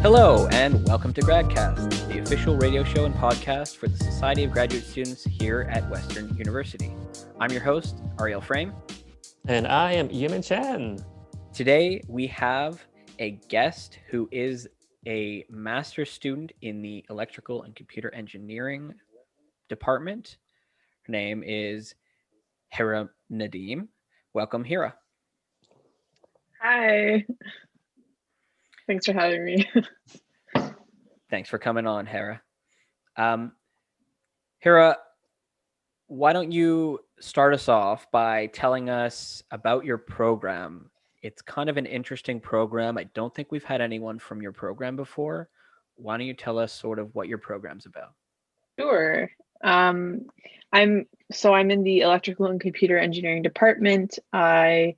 Hello, and welcome to GradCast, the official radio show and podcast for the Society of Graduate Students here at Western University. I'm your host, Ariel Frame. And I am Yimin Chen. Today, we have a guest who is a master's student in the Electrical and Computer Engineering department. Her name is Hira Nadeem. Welcome, Hira. Hi. Thanks for having me. Thanks for coming on, Hira. Hira, why don't you start us off by telling us about your program? It's kind of an interesting program. I don't think we've had anyone from your program before. Why don't you tell us sort of what your program's about? Sure. I'm in the Electrical and Computer Engineering department. I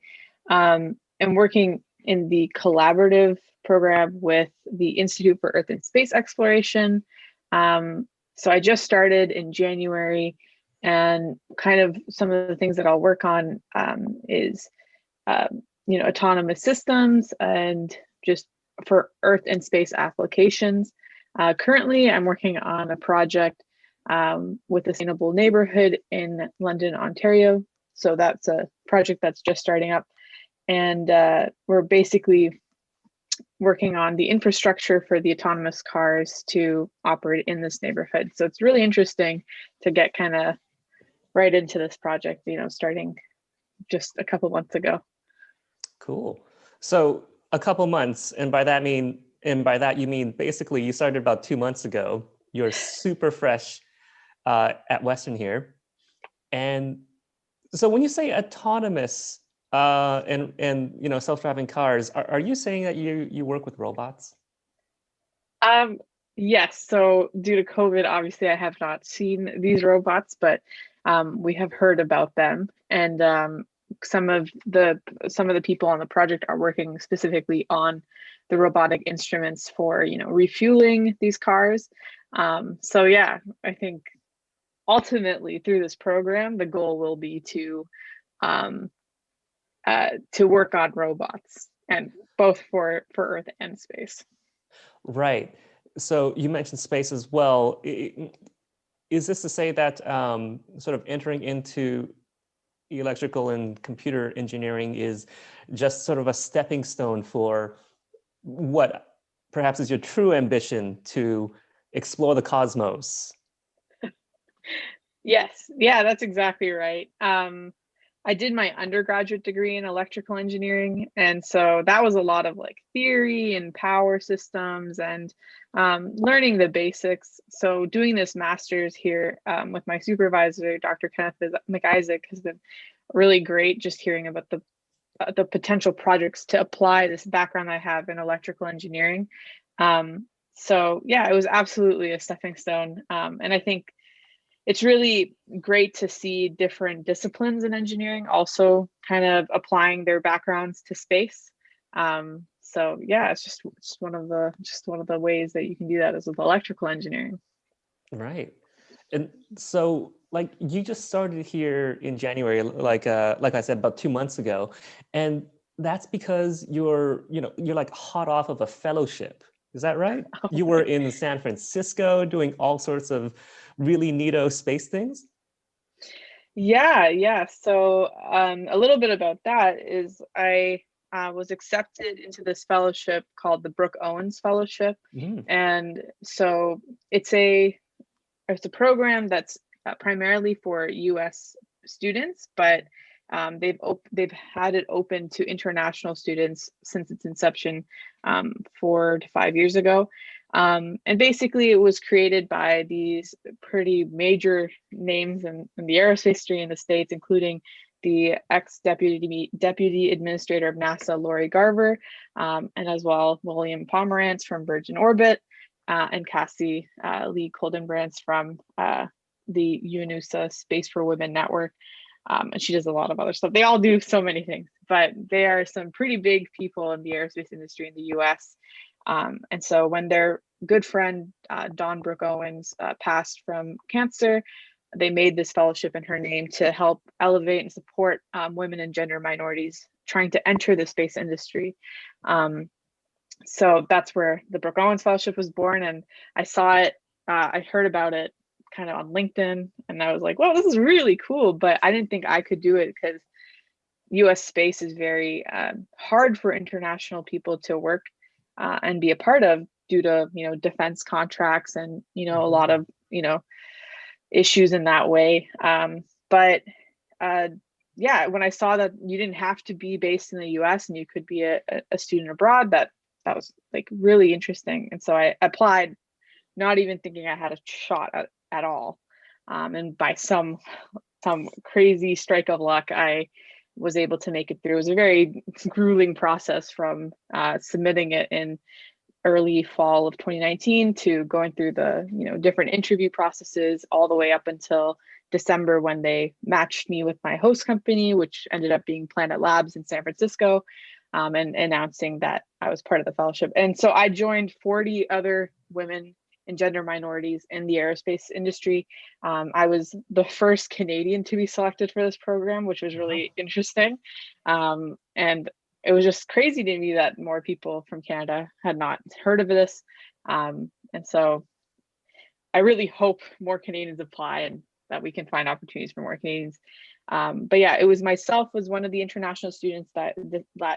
am working in the collaborative program with the Institute for Earth and Space Exploration. So I just started in January, and kind of some of the things that I'll work on is autonomous systems and just for Earth and space applications. Currently, I'm working on a project with a sustainable neighborhood in London, Ontario. So that's a project that's just starting up. And we're basically working on the infrastructure for the autonomous cars to operate in this neighborhood. So it's really interesting to get kind of right into this project, starting just a couple months ago. Cool. So a couple months, and by that you mean basically you started about 2 months ago. You're super fresh at Western here. And so when you say autonomous and self-driving cars, are you saying that you work with robots? Yes. So due to COVID, obviously I have not seen these robots, but we have heard about them, and some of the people on the project are working specifically on the robotic instruments for refueling these cars. So yeah, I think ultimately through this program, the goal will be to work on robots, and both for Earth and space. Right. So you mentioned space as well. Is this to say that sort of entering into electrical and computer engineering is just sort of a stepping stone for what perhaps is your true ambition to explore the cosmos? Yes. Yeah, that's exactly right. I did my undergraduate degree in electrical engineering, and so that was a lot of like theory and power systems and learning the basics. So doing this master's here with my supervisor, Dr. Kenneth McIsaac, has been really great. Just hearing about the potential projects to apply this background I have in electrical engineering. So yeah, it was absolutely a stepping stone, and I think it's really great to see different disciplines in engineering also kind of applying their backgrounds to space. So yeah, it's one of the ways that you can do that is with electrical engineering. Right. And so like you just started here in January, like I said, about 2 months ago. And that's because you're like hot off of a fellowship. Is that right? You were in San Francisco doing all sorts of really neato space things? Yeah. So a little bit about that is I was accepted into this fellowship called the Brooke Owens Fellowship. Mm-hmm. And so it's a program that's primarily for US students, but they've had it open to international students since its inception 4 to 5 years ago. And basically it was created by these pretty major names in the aerospace industry in the States, including the ex-deputy administrator of NASA, Lori Garver, and as well William Pomerantz from Virgin Orbit, and Cassie Lee Coldenbrandts from the UNUSA Space for Women Network. And she does a lot of other stuff. They all do so many things, but they are some pretty big people in the aerospace industry in the US. And so when their good friend, Dawn Brooke Owens, passed from cancer, they made this fellowship in her name to help elevate and support women and gender minorities trying to enter the space industry. So that's where the Brooke Owens Fellowship was born, and I saw it. I heard about it kind of on LinkedIn, and I was like, "Well, this is really cool," but I didn't think I could do it because U.S. space is very hard for international people to work and be a part of due to defense contracts and a lot of issues in that way. But yeah, when I saw that you didn't have to be based in the U.S. and you could be a student abroad, that was like really interesting. And so I applied, not even thinking I had a shot at all. And by some crazy strike of luck, I was able to make it through. It was a very grueling process from submitting it in early fall of 2019 to going through the different interview processes all the way up until December, when they matched me with my host company, which ended up being Planet Labs in San Francisco, and announcing that I was part of the fellowship. And so I joined 40 other women and gender minorities in the aerospace industry. I was the first Canadian to be selected for this program, which was really interesting. And it was just crazy to me that more people from Canada had not heard of this. And so I really hope more Canadians apply and that we can find opportunities for more Canadians. But yeah, it was myself was one of the international students that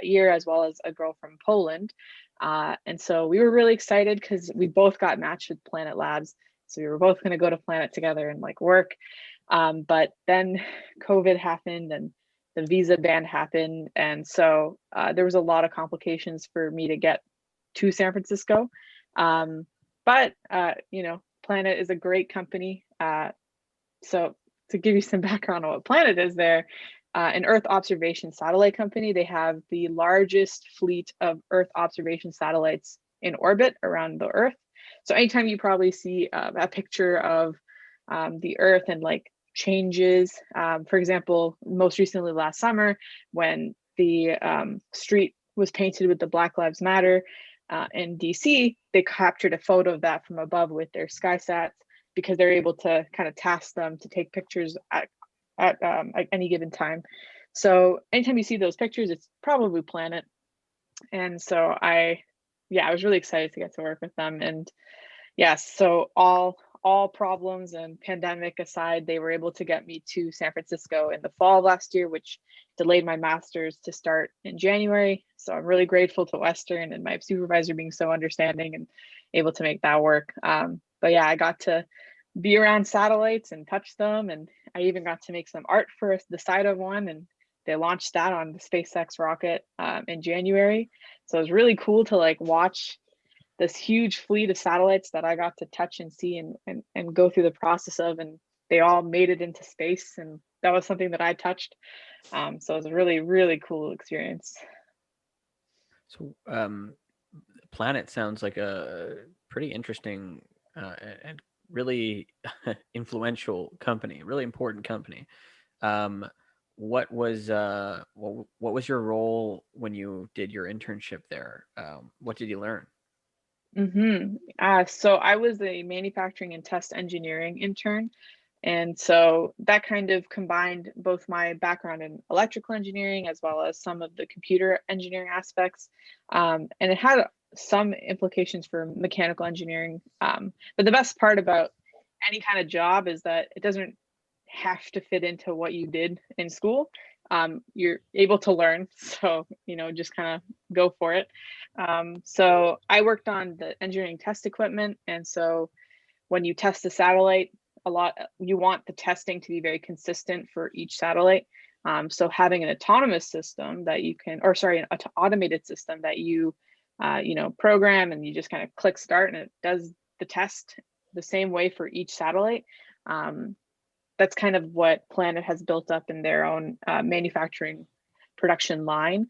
year, as well as a girl from Poland. And so we were really excited because we both got matched with Planet Labs. So we were both going to go to Planet together and like work. But then COVID happened and the visa ban happened. And so there was a lot of complications for me to get to San Francisco. But Planet is a great company. So to give you some background on what Planet is, they're an Earth observation satellite company. They have the largest fleet of Earth observation satellites in orbit around the Earth. So anytime you probably see a picture of the Earth and like changes, for example, most recently last summer when the street was painted with the Black Lives Matter in DC, they captured a photo of that from above with their SkySats, because they're able to kind of task them to take pictures at any given time. So anytime you see those pictures, it's probably Planet. And so I was really excited to get to work with them. And yes, so all problems and pandemic aside, they were able to get me to San Francisco in the fall of last year, which delayed my master's to start in January. So I'm really grateful to Western and my supervisor being so understanding and able to make that work. But yeah, I got to be around satellites and touch them. And I even got to make some art for the side of one. And they launched that on the SpaceX rocket in January. So it was really cool to like watch this huge fleet of satellites that I got to touch and see and go through the process of, and they all made it into space. And that was something that I touched. So it was a really, really cool experience. So Planet sounds like a pretty interesting and really influential company, really important company. What was your role when you did your internship there? What did you learn? So I was a manufacturing and test engineering intern. And so that kind of combined both my background in electrical engineering as well as some of the computer engineering aspects. And it had some implications for mechanical engineering. But the best part about any kind of job is that it doesn't have to fit into what you did in school. You're able to learn. So, just kind of go for it. So I worked on the engineering test equipment. And so when you test a satellite, you want the testing to be very consistent for each satellite. So having an autonomous system that you can, an automated system that you, program and you just kind of click start and it does the test the same way for each satellite. That's kind of what Planet has built up in their own manufacturing production line.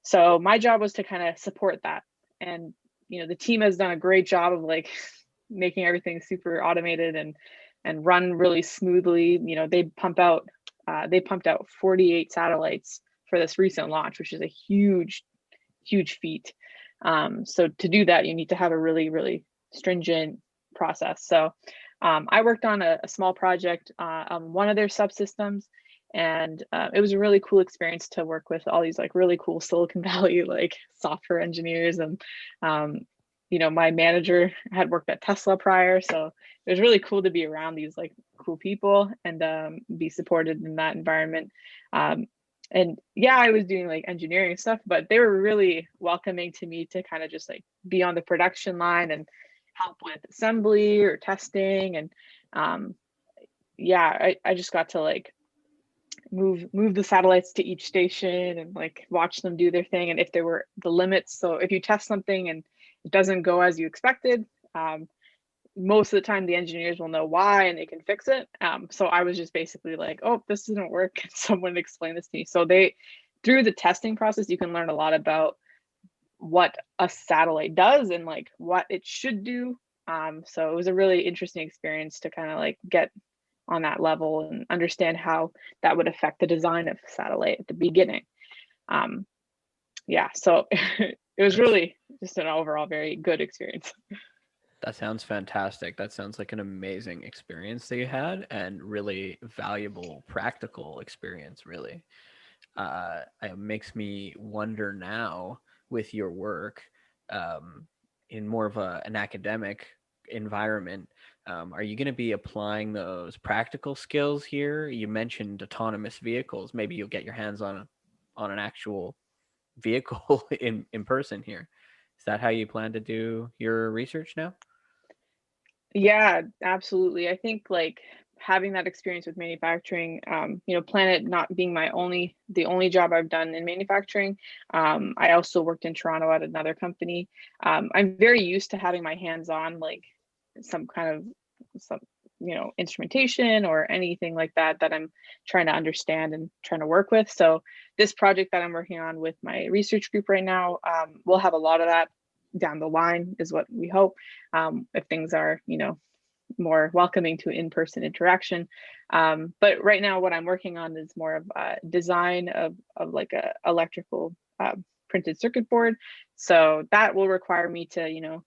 So my job was to kind of support that. And, the team has done a great job of like making everything super automated and run really smoothly. They pumped out 48 satellites for this recent launch, which is a huge, huge feat. So to do that, you need to have a really, really stringent process. So I worked on a small project on one of their subsystems, And it was a really cool experience to work with all these like really cool Silicon Valley like software engineers. And you know, my manager had worked at Tesla prior, so it was really cool to be around these like cool people and be supported in that environment. And yeah, I was doing like engineering stuff, but they were really welcoming to me to kind of just like be on the production line and help with assembly or testing. And yeah, I just got to like move the satellites to each station and like watch them do their thing. And if there were the limits, so if you test something and it doesn't go as you expected, most of the time the engineers will know why and they can fix it. So I was just basically like, oh, this doesn't work. Can someone explain this to me? So through the testing process, you can learn a lot about what a satellite does and like what it should do. So it was a really interesting experience to kind of like get on that level and understand how that would affect the design of a satellite at the beginning. Yeah, so it was really just an overall very good experience. That sounds fantastic. That sounds like an amazing experience that you had, and really valuable practical experience, really. It makes me wonder now, with your work in more of an academic environment, are you going to be applying those practical skills here? You mentioned autonomous vehicles. Maybe you'll get your hands on an actual vehicle in person here. Is that how you plan to do your research now? Yeah, absolutely. I think like having that experience with manufacturing, you know, Planet not being the only job I've done in manufacturing. I also worked in Toronto at another company. I'm very used to having my hands on like some kind of some, you know, instrumentation or anything like that I'm trying to understand and trying to work with. So this project that I'm working on with my research group right now, we'll have a lot of that down the line, is what we hope, if things are, you know, more welcoming to in-person interaction. But right now what I'm working on is more of a design of like a electrical printed circuit board. So that will require me to, you know,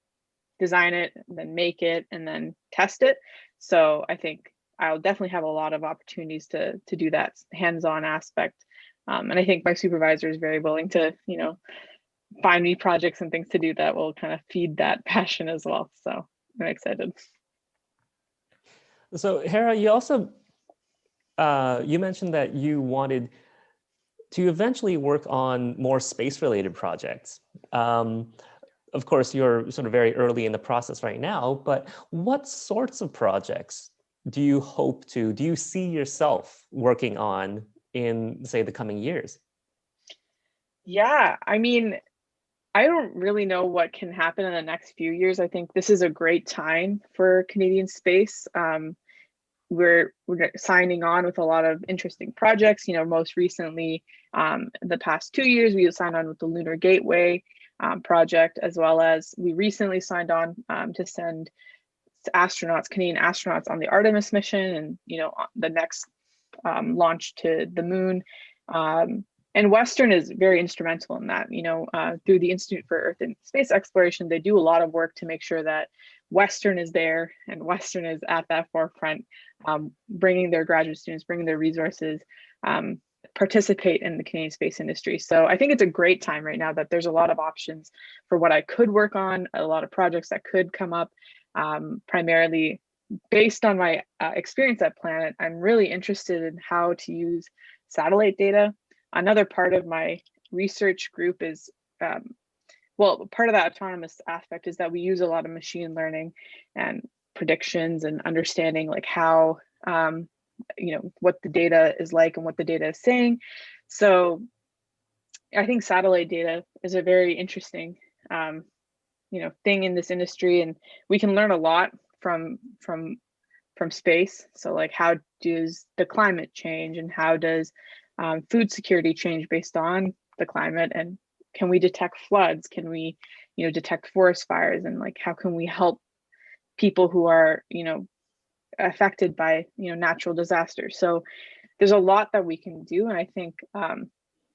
design it, then make it, and then test it. So I think I'll definitely have a lot of opportunities to do that hands-on aspect. And I think my supervisor is very willing to, you know, find me projects and things to do that will kind of feed that passion as well. So I'm excited. So Hira, you also you mentioned that you wanted to eventually work on more space-related projects. Of course, you're sort of very early in the process right now, but what sorts of projects do you see yourself working on in, say, the coming years? Yeah, I mean, I don't really know what can happen in the next few years. I think this is a great time for Canadian space. We're signing on with a lot of interesting projects. You know, most recently, the past 2 years, we signed on with the Lunar Gateway project, as well as we recently signed on to send Canadian astronauts on the Artemis mission, and you know, the next launch to the moon. And Western is very instrumental in that. You know, through the Institute for Earth and Space Exploration, they do a lot of work to make sure that Western is there and Western is at that forefront, bringing their graduate students, bringing their resources, participate in the Canadian space industry. So I think it's a great time right now that there's a lot of options for what I could work on, a lot of projects that could come up, primarily based on my experience at Planet. I'm really interested in how to use satellite data. Another part of my research group is, well, part of that autonomous aspect is that we use a lot of machine learning and predictions and understanding like how, you know, what the data is like and what the data is saying. So I think satellite data is a very interesting, you know, thing in this industry, and we can learn a lot from space. So like, how does the climate change, and how does food security change based on the climate, and can we detect floods? Can we, you know, detect forest fires, and like, how can we help people who are, you know, affected by, you know, natural disasters? So there's a lot that we can do, and I think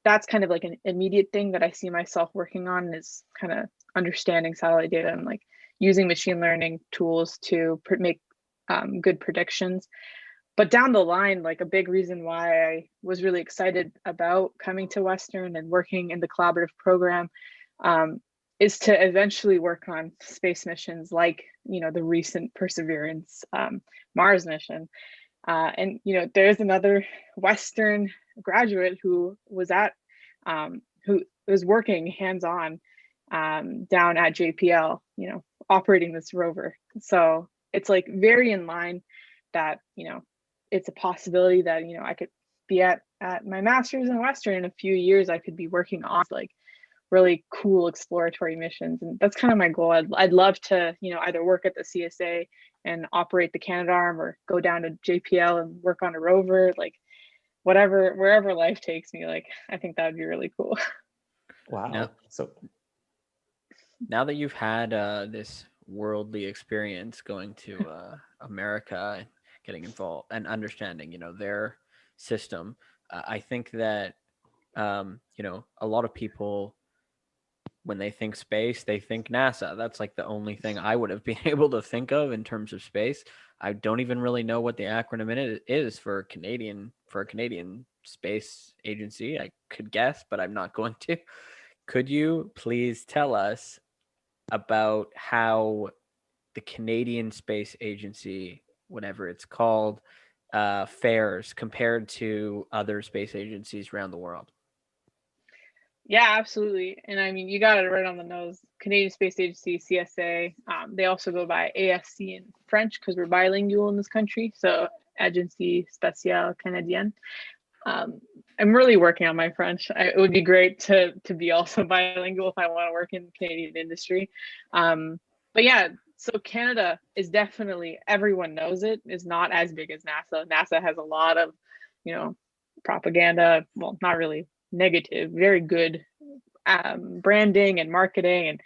that's kind of like an immediate thing that I see myself working on, is kind of understanding satellite data and like using machine learning tools to make good predictions. But down the line, like a big reason why I was really excited about coming to Western and working in the collaborative program is to eventually work on space missions like, the recent Perseverance Mars mission. And, there's another Western graduate who was who was working hands-on down at JPL, operating this rover. So it's like very in line that, it's a possibility that, I could be at my master's in Western in a few years. I could be working on like really cool exploratory missions, and that's kind of my goal. I'd love to, either work at the CSA and operate the Canadarm, or go down to JPL and work on a rover, like wherever life takes me. Like, I think that would be really cool. Wow. So now that you've had this worldly experience going to America and getting involved and understanding, their system, I think that a lot of people, when they think space, they think NASA. That's like the only thing I would have been able to think of in terms of space. I don't even really know what the acronym is for a Canadian space agency. I could guess, but I'm not going to. Could you please tell us about how the Canadian Space Agency, whatever it's called, fares compared to other space agencies around the world? Yeah, absolutely. And I mean, you got it right on the nose. Canadian Space Agency, CSA. They also go by ASC in French because we're bilingual in this country. So Agence Spatiale Canadienne. I'm really working on my French. It would be great to be also bilingual if I want to work in Canadian industry. But yeah, so Canada is definitely, everyone knows it, is not as big as NASA. NASA has a lot of, propaganda. Well, not really negative, very good branding and marketing, and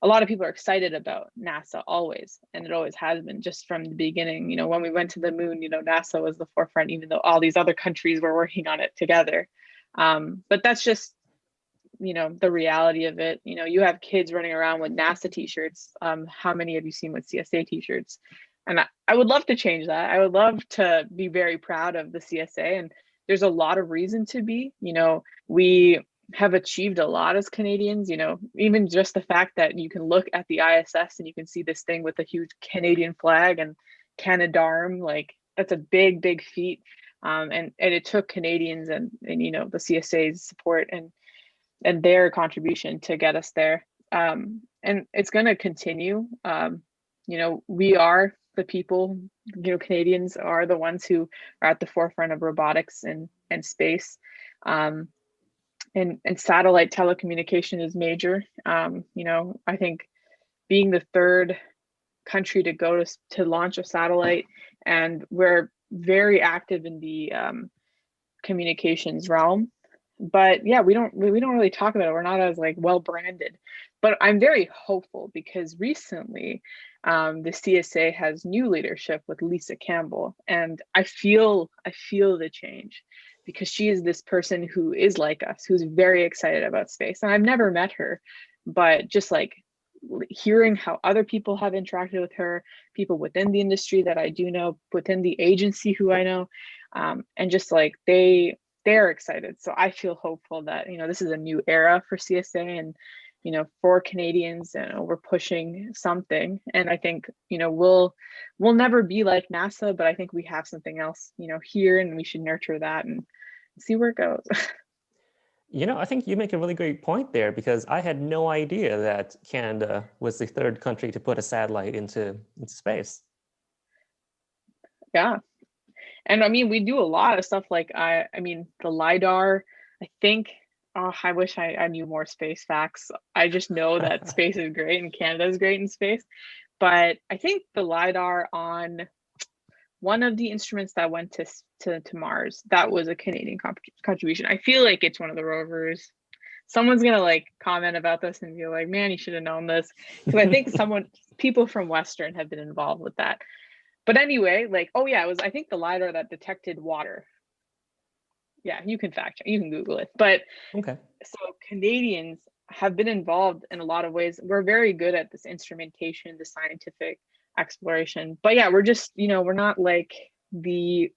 a lot of people are excited about NASA always, and it always has been just from the beginning. When we went to the moon, NASA was the forefront, even though all these other countries were working on it together. But that's just the reality of it. You have kids running around with NASA t-shirts. How many have you seen with CSA t-shirts? And I would love to change that. I would love to be very proud of the CSA, and there's a lot of reason to be. We have achieved a lot as Canadians, even just the fact that you can look at the ISS and you can see this thing with a huge Canadian flag and Canadarm, like that's a big, big feat. And it took Canadians and the CSA's support and their contribution to get us there. And it's going to continue. We are the people, Canadians are the ones who are at the forefront of robotics and space. And satellite telecommunication is major. I think being the third country to go to launch a satellite, and we're very active in the communications realm. But yeah, we don't really talk about it. We're not as like well branded. But I'm very hopeful because recently the CSA has new leadership with Lisa Campbell, and I feel the change because she is this person who is like us, who's very excited about space. And I've never met her, but just like hearing how other people have interacted with her, people within the industry that I do know, within the agency who I know, and just like they're excited. So I feel hopeful that, this is a new era for CSA and, for Canadians, we're pushing something. And I think, we'll never be like NASA, but I think we have something else, here, and we should nurture that and see where it goes. I think you make a really great point there, because I had no idea that Canada was the third country to put a satellite into space. Yeah. And I mean, we do a lot of stuff like, I mean, the LiDAR, I think, I wish I knew more space facts. I just know that space is great and Canada is great in space. But I think the LiDAR on one of the instruments that went to Mars, that was a Canadian contribution. I feel like it's one of the rovers. Someone's going to like comment about this and be like, man, you should have known this. Because I think people from Western have been involved with that. But anyway, like, oh yeah, it was, I think, the LiDAR that detected water. Yeah, you can fact check, you can Google it. But okay. So Canadians have been involved in a lot of ways. We're very good at this instrumentation, the scientific exploration. But yeah, we're just, we're not like the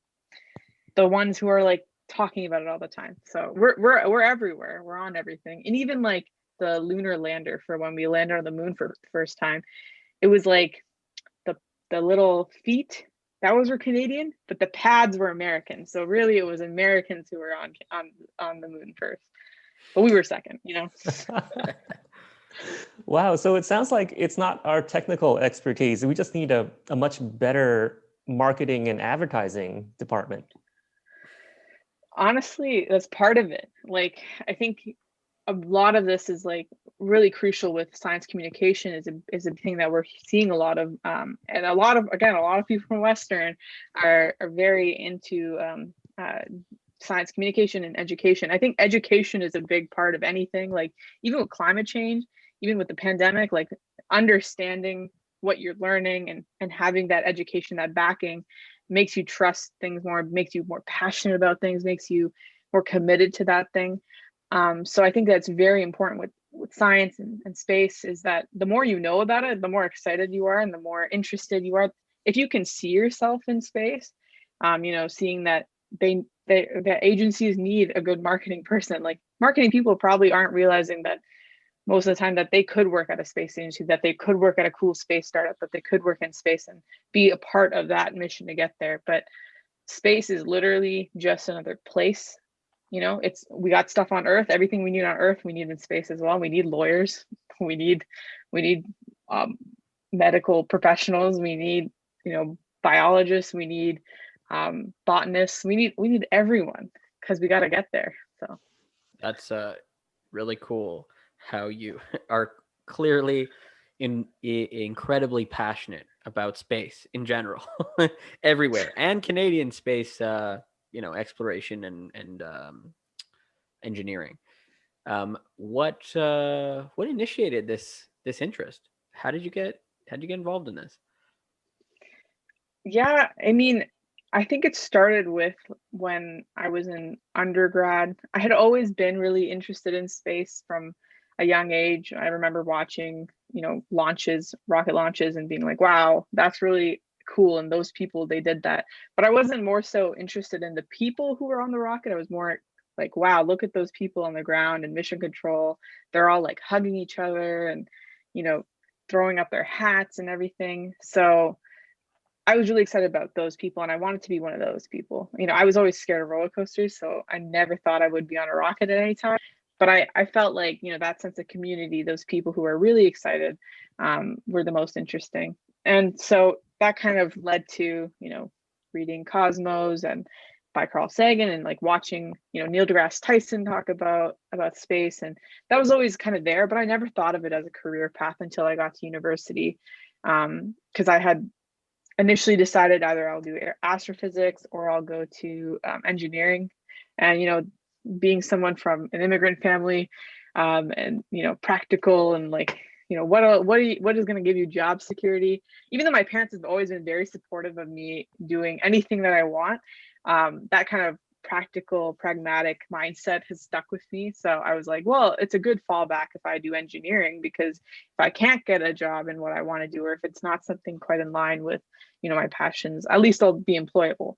ones who are like talking about it all the time. So we're everywhere. We're on everything. And even like the lunar lander, for when we landed on the moon for the first time, it was like the little feet, that was were Canadian, but the pads were American. So really it was Americans who were on the moon first. But we were second, you know. Wow. So it sounds like it's not our technical expertise. We just need a much better marketing and advertising department. Honestly, that's part of it. Like, I think a lot of this is like really crucial with science communication is a thing that we're seeing a lot of, and a lot of people from Western are very into science communication and education. I think education is a big part of anything, like even with climate change, even with the pandemic, like understanding what you're learning and having that education, that backing, makes you trust things more, makes you more passionate about things, makes you more committed to that thing. So I think that's very important with science and space, is that the more you know about it, the more excited you are and the more interested you are. If you can see yourself in space, you know, seeing that that agencies need a good marketing person. Like, marketing people probably aren't realizing that most of the time that they could work at a space agency, that they could work at a cool space startup, that they could work in space and be a part of that mission to get there. But space is literally just another place. You know, we got stuff on Earth. Everything we need on Earth, we need in space as well. We need lawyers. We need medical professionals. We need, you know, biologists. We need botanists. We need everyone, because we got to get there. So that's really cool how you are clearly incredibly passionate about space in general, everywhere, and Canadian space, you know, exploration and engineering. What initiated this interest? How did you get involved in this? yeah, I mean, I think it started with when I was in undergrad. I had always been really interested in space from a young age. I remember watching, you know, rocket launches, and being like, wow, that's really cool. And those people, they did that. But I wasn't more so interested in the people who were on the rocket. I was more like, wow, look at those people on the ground and mission control. They're all like hugging each other and, you know, throwing up their hats and everything. So I was really excited about those people, and I wanted to be one of those people. You know, I was always scared of roller coasters, so I never thought I would be on a rocket at any time. But I felt like, you know, that sense of community, those people who are really excited, were the most interesting. And so that kind of led to, you know, reading Cosmos and by Carl Sagan, and like watching, you know, Neil deGrasse Tyson talk about space. And that was always kind of there, but I never thought of it as a career path until I got to university, because I had initially decided either I'll do astrophysics or I'll go to engineering. And, you know, being someone from an immigrant family, and, you know, practical, and like, you know, what is going to give you job security, even though my parents have always been very supportive of me doing anything that I want, that kind of practical, pragmatic mindset has stuck with me. So I was like, well, it's a good fallback if I do engineering, because if I can't get a job in what I want to do, or if it's not something quite in line with, you know, my passions, at least I'll be employable.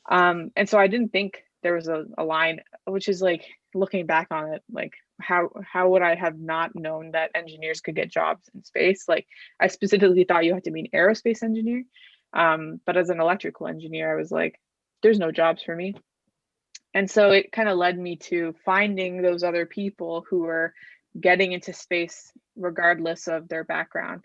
And so I didn't think there was a line, which is like, looking back on it, like how would I have not known that engineers could get jobs in space? Like, I specifically thought you had to be an aerospace engineer. But as an electrical engineer, I was like, there's no jobs for me. And so it kind of led me to finding those other people who were getting into space regardless of their background.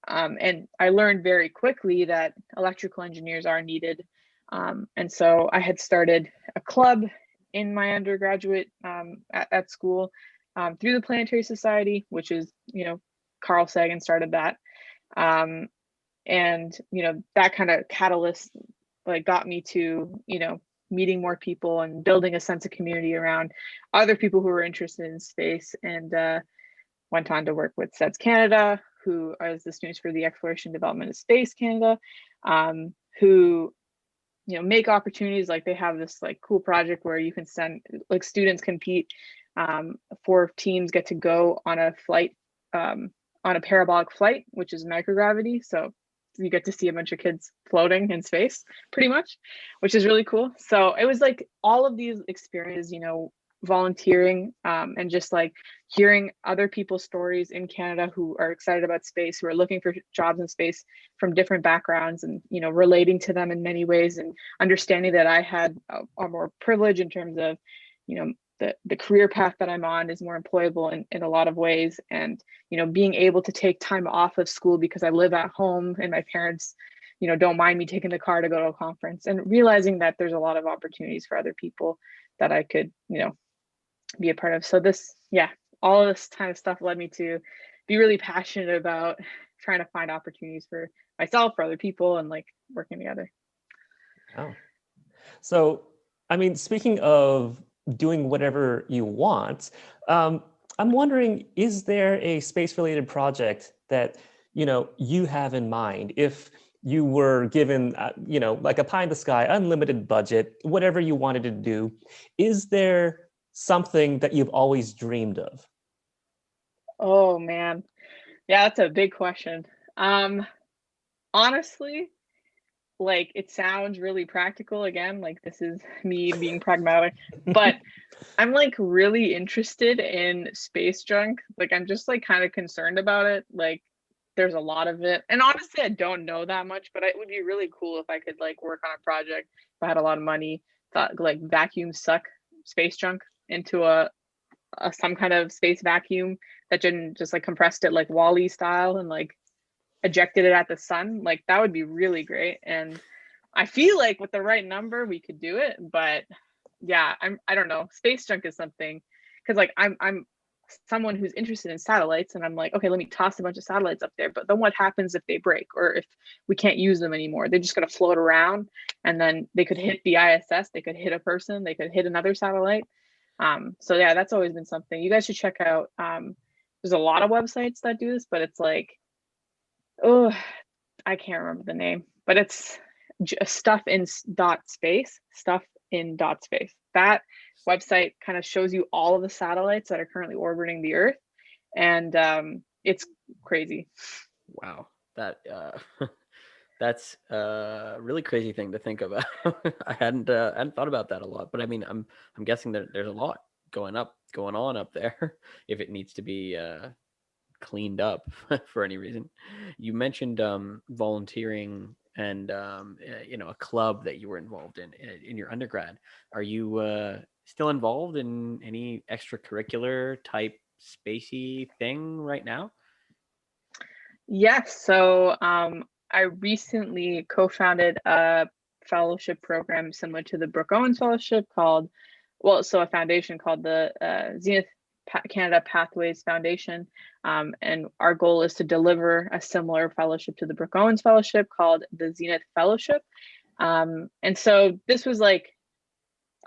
And I learned very quickly that electrical engineers are needed. And so I had started a club in my undergraduate, at school, through the Planetary Society, which is, you know, Carl Sagan started that. And, you know, that kind of catalyst like got me to, you know, meeting more people and building a sense of community around other people who were interested in space. And went on to work with Zenith Canada, who is the Students for the Exploration and Development of Space Canada, who, you know, make opportunities. Like, they have this like cool project where you can send, like, students compete, 4 teams get to go on a flight, on a parabolic flight, which is microgravity. So you get to see a bunch of kids floating in space pretty much, which is really cool. So it was like all of these experiences, volunteering, and just like hearing other people's stories in Canada who are excited about space, who are looking for jobs in space from different backgrounds, and relating to them in many ways, and understanding that I had a more privilege in terms of the career path that I'm on is more employable in a lot of ways, and being able to take time off of school because I live at home and my parents don't mind me taking the car to go to a conference, and realizing that there's a lot of opportunities for other people that I could be a part of. So all of this kind of stuff led me to be really passionate about trying to find opportunities for myself, for other people, and like working together. Oh, so I mean, speaking of doing whatever you want, I'm wondering, is there a space-related project that you have in mind? If you were given, like a pie in the sky, unlimited budget, whatever you wanted to do, is there something that you've always dreamed of? Oh man, yeah, that's a big question. Honestly, like it sounds really practical again, like this is me being pragmatic, but I'm like really interested in space junk. Like I'm just like kind of concerned about it. Like there's a lot of it. And honestly, I don't know that much, but it would be really cool if I could like work on a project if I had a lot of money, thought like vacuum suck space junk into a some kind of space vacuum that didn't just like compressed it like Wall-E style and like ejected it at the sun. Like that would be really great. And I feel like with the right number we could do it, but yeah, I don't know. Space junk is something, because like I'm someone who's interested in satellites, and I'm like, okay, let me toss a bunch of satellites up there, but then what happens if they break or if we can't use them anymore? They're just going to float around, and then they could hit the ISS, they could hit a person, they could hit another satellite. So yeah, that's always been something you guys should check out. There's a lot of websites that do this, but it's like, oh, I can't remember the name, but it's stuff in dot space. That website kind of shows you all of the satellites that are currently orbiting the Earth, and it's crazy. Wow, that's a really crazy thing to think about. I hadn't thought about that a lot, but I mean, I'm guessing that there's a lot going on up there if it needs to be cleaned up for any reason. You mentioned volunteering and a club that you were involved in your undergrad. Are you still involved in any extracurricular type spacey thing right now? Yes. So I recently co-founded a fellowship program similar to the Brooke Owens Fellowship a foundation called the Zenith Canada Pathways Foundation. And our goal is to deliver a similar fellowship to the Brooke Owens Fellowship called the Zenith Fellowship. And so this was like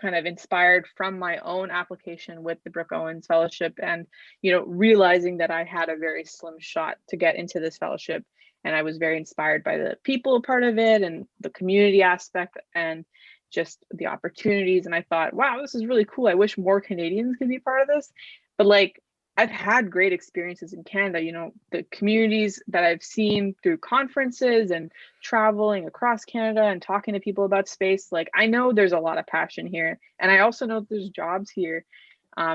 kind of inspired from my own application with the Brooke Owens Fellowship, and realizing that I had a very slim shot to get into this fellowship. And I was very inspired by the people part of it and the community aspect and just the opportunities. And I thought, wow, this is really cool. I wish more Canadians could be part of this. But like, I've had great experiences in Canada, the communities that I've seen through conferences and traveling across Canada and talking to people about space. Like, I know there's a lot of passion here, and I also know there's jobs here.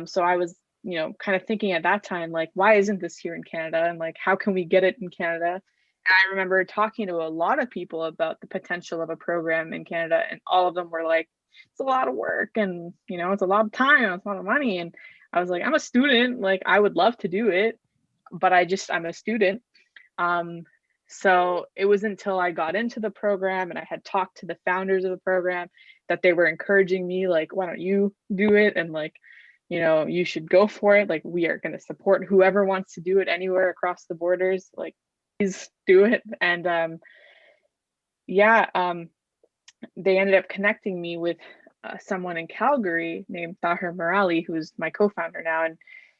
So I was, kind of thinking at that time, like, why isn't this here in Canada? And like, how can we get it in Canada? And I remember talking to a lot of people about the potential of a program in Canada, and all of them were like, it's a lot of work, and it's a lot of time, it's a lot of money. And I was like, I'm a student, like I would love to do it, but I'm a student. So it was until I got into the program and I had talked to the founders of the program that they were encouraging me, like, why don't you do it? And like, you should go for it. Like, we are going to support whoever wants to do it anywhere across the borders. Like, please do it. And they ended up connecting me with someone in Calgary named Tahir Morali, who's my co-founder now, and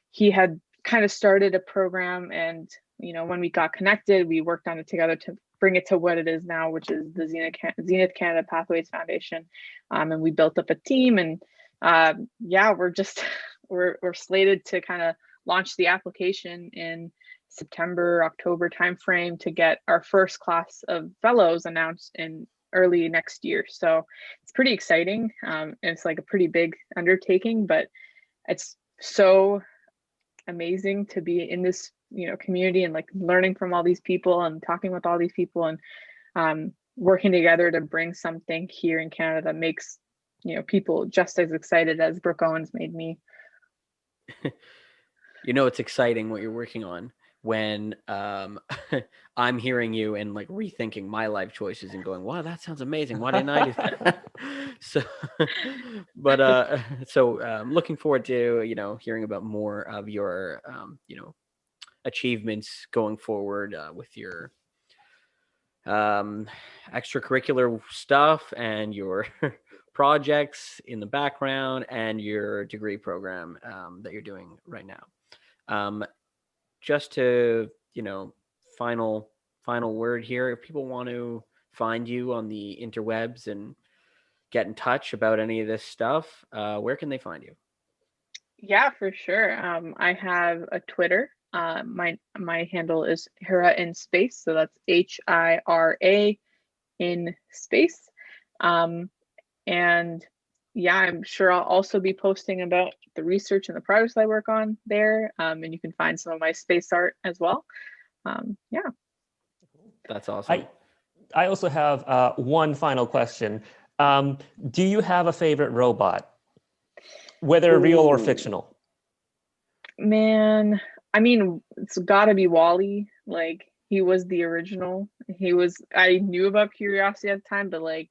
he had kind of started a program. And when we got connected, we worked on it together to bring it to what it is now, which is the Zenith Canada Pathways Foundation. And we built up a team, and we're slated to kind of launch the application in September, October timeframe to get our first class of fellows announced in early next year. So it's pretty exciting. It's like a pretty big undertaking, but it's so amazing to be in this, community and like learning from all these people and talking with all these people and working together to bring something here in Canada that makes, people just as excited as Brooke Owens made me. It's exciting what you're working on when I'm hearing you and like rethinking my life choices and going, wow, that sounds amazing. Why didn't I do that? So I'm looking forward to, hearing about more of your, achievements going forward with your extracurricular stuff and your projects in the background and your degree program that you're doing right now. Just to, final word here, if people want to find you on the interwebs and get in touch about any of this stuff, where can they find you? Yeah, for sure. I have a Twitter. My handle is Hira in space, so that's HIRA in space. And yeah, I'm sure I'll also be posting about the research and the projects I work on there. And you can find some of my space art as well. Yeah. That's awesome. I also have one final question. Do you have a favorite robot, whether real or fictional? Man, I mean, it's got to be Wally. Like, he was the original. I knew about Curiosity at the time, but like,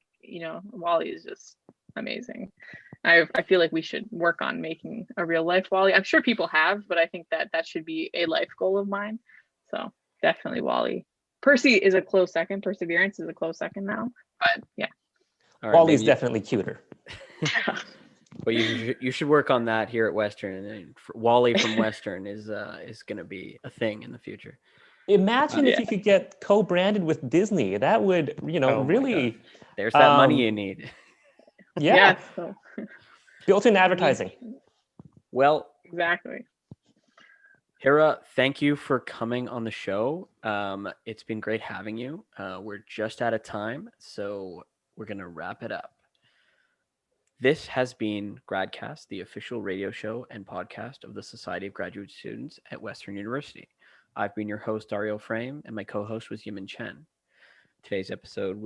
Wally is just amazing. I feel like we should work on making a real life Wally. I'm sure people have, but I think that should be a life goal of mine. So definitely Wally. Percy is a close second. Perseverance is a close second now, but yeah. All right, Wally's definitely cuter. But you should work on that here at Western, and Wally from Western is going to be a thing in the future. Imagine if you could get co-branded with Disney. That would, really. There's that money you need. Yeah. So. Built-in advertising. Well, exactly. Hira, thank you for coming on the show. It's been great having you. We're just out of time, so we're going to wrap it up. This has been Gradcast, the official radio show and podcast of the Society of Graduate Students at Western University. I've been your host, Ariel Frame, and my co-host was Yimin Chen. Today's episode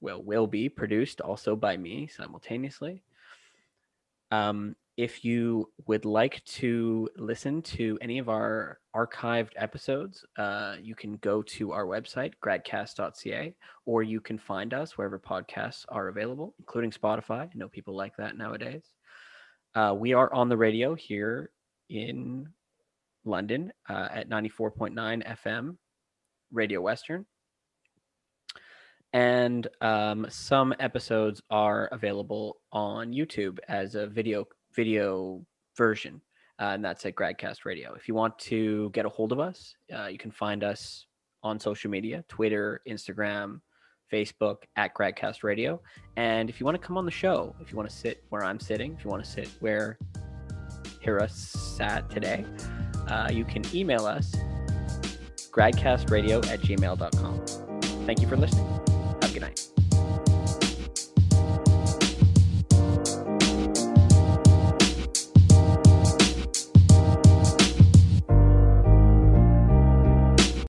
will be produced also by me simultaneously. If you would like to listen to any of our archived episodes, you can go to our website, gradcast.ca, or you can find us wherever podcasts are available, including Spotify. I know people like that nowadays. We are on the radio here in London at 94.9 FM, Radio Western. And some episodes are available on YouTube as a video version, and that's at Gradcast Radio. If you want to get a hold of us, you can find us on social media, Twitter, Instagram, Facebook, at Gradcast Radio. And if you want to come on the show, if you want to sit where I'm sitting, if you want to sit where Hira sat today, you can email us, gradcastradio@gmail.com. Thank you for listening. Have a good night.